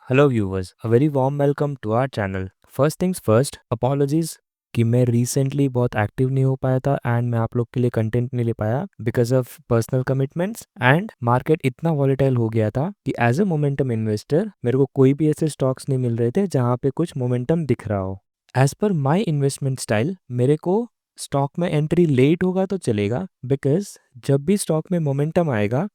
Hello viewers, a very warm welcome to our channel. First things first, apologies कि मैं recently बहुत active नहीं हो पाया था एंड मैं आप लोग के लिए कंटेंट नहीं ले पाया because of personal commitments and market इतना वॉलेटाइल हो गया था कि एज अ मोमेंटम इन्वेस्टर मेरे को कोई भी ऐसे स्टॉक्स नहीं मिल रहे थे जहाँ पे कुछ मोमेंटम दिख रहा हो। एज पर माई इन्वेस्टमेंट स्टाइल मेरे को स्टॉक में एंट्री लेट होगा तो चलेगा, बिकॉज जब भी स्टॉक में मोमेंटम आएगा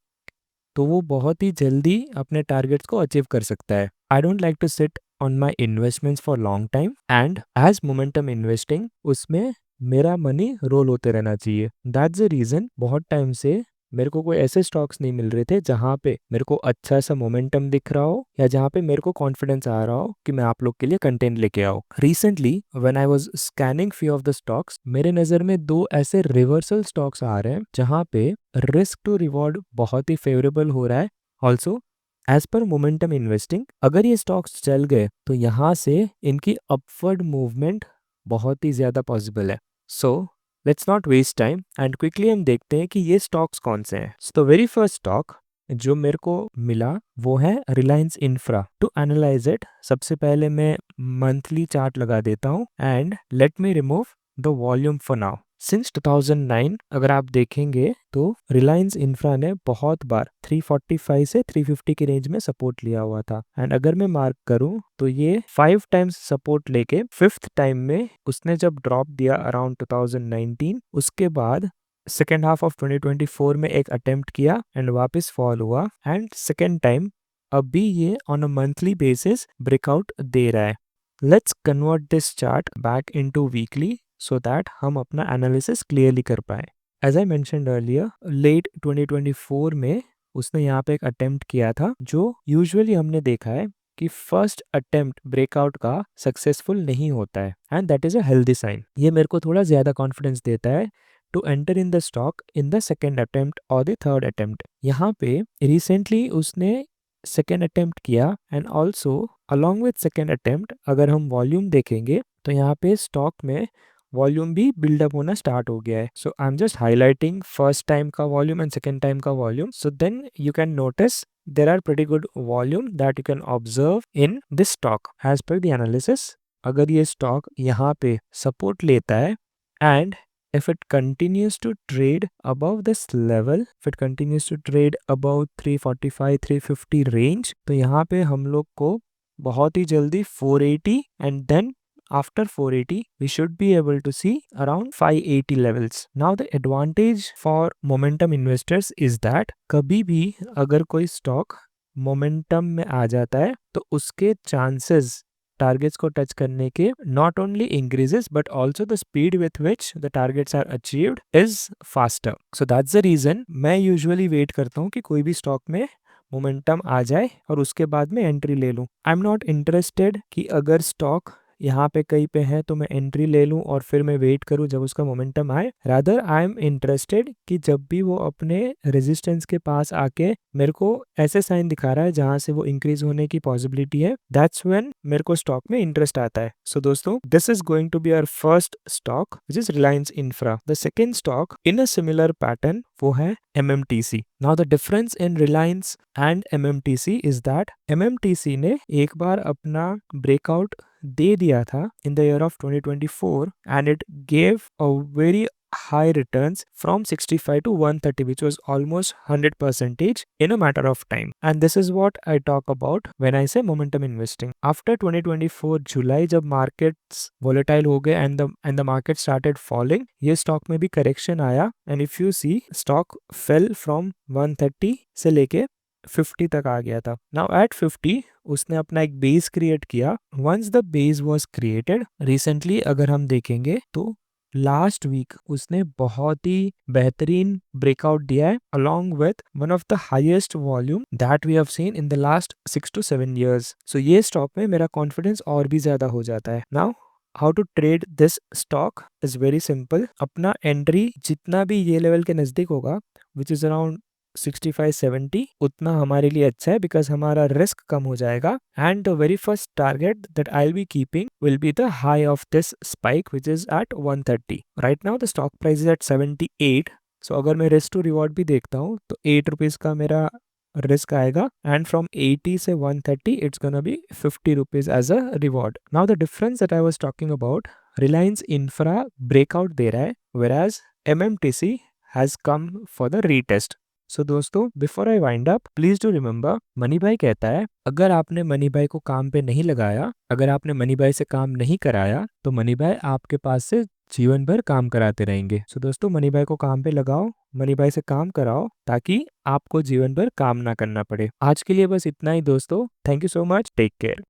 तो वो बहुत ही जल्दी अपने टारगेट्स को अचीव कर सकता है। I don't like to sit on my investments for long time and edge momentum investing उसमें मेरा मनी रोल होते रहना चाहिए। दैट्स द रीज़न बहुत टाइम से मेरे को कोई ऐसे स्टॉक्स नहीं मिल रहे थे जहाँ पे मेरे को अच्छा सा मोमेंटम दिख रहा हो या जहाँ पे मेरे को कॉन्फिडेंस आ रहा हो कि मैं आप लोग के लिए कंटेंट लेके आओ। Recently when I was scanning few of the stocks, मेरे नज़र में दो ऐसे रिवर्सल स्टॉक्स आ रहे हैं जहाँ पे रिस्क टू रिवॉर्ड बहुत ही फेवरेबल हो रहा है। ऑल्सो एज पर मोमेंटम इन्वेस्टिंग अगर ये स्टॉक्स चल गए तो यहाँ से इनकी अपवर्ड मूवमेंट बहुत ही ज़्यादा पॉसिबल है। So let's not waste time and quickly हम देखते हैं कि ये स्टॉक्स कौन से हैं। तो वेरी फर्स्ट स्टॉक जो मेरे को मिला वो है Reliance infra. To analyse it, सबसे पहले मैं मंथली चार्ट लगा देता हूँ and let me remove the volume for now. Since 2009 अगर आप देखेंगे तो रिलायंस इंफ्रा ने बहुत बार 345 से 350 की रेंज में सपोर्ट लिया हुआ था एंड अगर मैं मार्क करूं तो ये 5 टाइम्स सपोर्ट लेके फिफ्थ टाइम में उसने जब ड्रॉप दिया अराउंड 2019, उसके बाद सेकेंड हाफ ऑफ 2024 में एक अटेम्प्ट किया एंड वापस फॉल हुआ एंड सेकेंड टाइम अभी ये on a monthly basis breakout दे रहा है। Let's convert this chart back into weekly so that हम अपना एनालिसिस क्लियरली कर पाए। As I mentioned earlier, late 2024 में उसने यहाँ पे एक अटेम्प्ट किया था जो यूजुअली हमने देखा है कि फर्स्ट अटेम्प्ट ब्रेकआउट का सक्सेसफुल नहीं होता है and that is a healthy sign. ये मेरे को थोड़ा ज़्यादा कॉन्फिडेंस देता है to enter in the stock in the second attempt और द थर्ड अटेम्प्ट। यहाँ पे रिसेंटली उसने सेकेंड अटेम्प्ट किया and also along with second attempt अगर हम वॉल्यूम देखेंगे तो यहाँ पे स्टॉक में वॉल्यूम भी बिल्डअप होना स्टार्ट हो गया है। So I am just highlighting first time का वॉल्यूम एंड सेकेंड टाइम का volume, so then you can notice there are pretty good volume that you can observe in this stock as per the analysis। अगर ये stock यहाँ पे support लेता है and if it continues to trade above this level, if it continues to trade above 345 350 range, तो यहाँ पे हम लोग को बहुत ही जल्दी 480 and then after 480 we should be able to see around 580 levels। now the advantage for momentum investors is that कभी भी अगर कोई स्टॉक मोमेंटम में आ जाता है तो उसके चांसेस टारगेट्स को टच करने के not only increases but also the speed with which the targets are achieved is faster. So that's the reason मैं यूजुअली वेट करता हूँ कि कोई भी स्टॉक में मोमेंटम आ जाए और उसके बाद में एंट्री ले लूँ। आई एम नॉट इंटरेस्टेड कि अगर स्टॉक यहाँ पे कहीं पे है तो मैं एंट्री ले लूँ और फिर मैं वेट करूँ जब उसका मोमेंटम आए। रादर आई एम इंटरेस्टेड कि जब भी वो अपने रेजिस्टेंस के पास आके मेरे को ऐसे साइन दिखा रहा है जहाँ से वो इंक्रीज होने की पॉसिबिलिटी है, दैट्स व्हेन मेरे को स्टॉक में इंटरेस्ट आता है। सो दोस्तों, this is going to be our first stock which is Reliance infra. The second stock in a similar pattern वो है MMTC। Now the difference in Reliance and MMTC is that MMTC ने एक बार अपना breakout दे दिया था in the year of 2024 and it gave a very high returns from 65 to 130, which was almost 100% in a matter of time, and this is what I talk about when I say momentum investing। after 2024 जुलाई जब markets volatile हो गए and the market started falling, ये stock में भी correction आया and if you see stock fell from 130 से लेके 50 तक आ गया था। नाउ एट 50 उसने अपना एक बेस क्रिएट किया। Once the base was created, recently अगर हम देखेंगे तो लास्ट वीक उसने बहुत ही बेहतरीन ब्रेकआउट दिया है along with one of the highest volume that we have seen in the last 6 to 7 years। So ये स्टॉक में मेरा कॉन्फिडेंस और भी ज्यादा हो जाता है। Now how to trade this stock is very simple. अपना एंट्री जितना भी ये लेवल के नजदीक होगा विच इज अराउंड 65-70, उतना हमारे लिए अच्छा है बिकॉज हमारा रिस्क कम हो जाएगा and the very first target that I will be keeping will be the high of this spike which is at 130। Right now the stock price is at 78। So अगर मैं रिस्क टू रिवॉर्ड भी देखता हूँ तो 8 rupees का मेरा risk आएगा and from 80 से 130 it's gonna be 50 rupees as a reward. Now the difference that I was talking about, Reliance Infra breakout दे रहा है whereas MMTC has come for the retest। सो दोस्तों before I wind up please do remember, money भाई कहता है अगर आपने money भाई को काम पे नहीं लगाया, अगर आपने मनी भाई से काम नहीं कराया, तो मनी भाई आपके पास से जीवन भर काम कराते रहेंगे। सो दोस्तों मनी भाई को काम पे लगाओ, मनी भाई से काम कराओ, ताकि आपको जीवन भर काम ना करना पड़े। आज के लिए बस इतना ही दोस्तों। Thank you so much, take care.